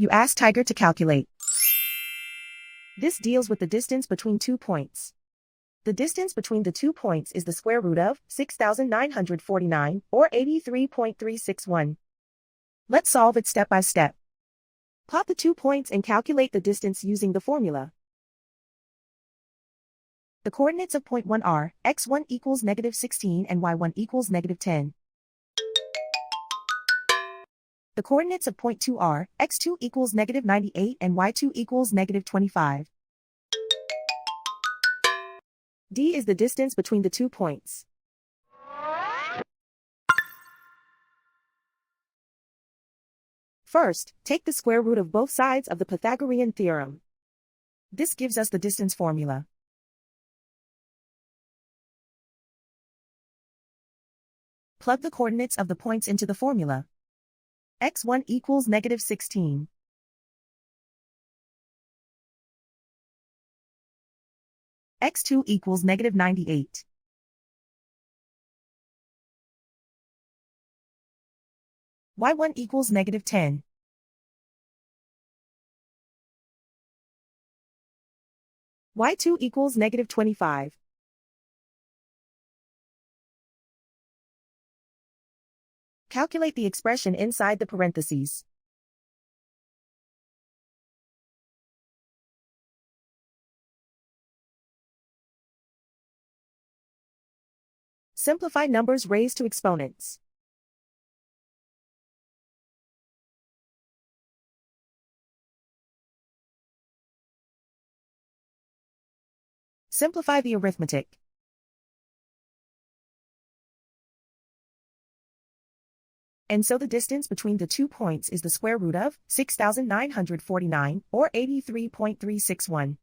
You ask Tiger to calculate. This deals with the distance between 2 points. The distance between the 2 points is the square root of 6,949, or 83.361. Let's solve it step by step. Plot the 2 points and calculate the distance using the formula. The coordinates of point 1 are x1 equals -16 and y1 equals -10. The coordinates of point 2 are x2 equals -98 and y2 equals -25. D is the distance between the 2 points. First, take the square root of both sides of the Pythagorean theorem. This gives us the distance formula. Plug the coordinates of the points into the formula. x1 equals -16. x2 equals -98. y1 equals -10. y2 equals -25. Calculate the expression inside the parentheses. Simplify numbers raised to exponents. Simplify the arithmetic. And so the distance between the 2 points is the square root of 6,949, or 83.361.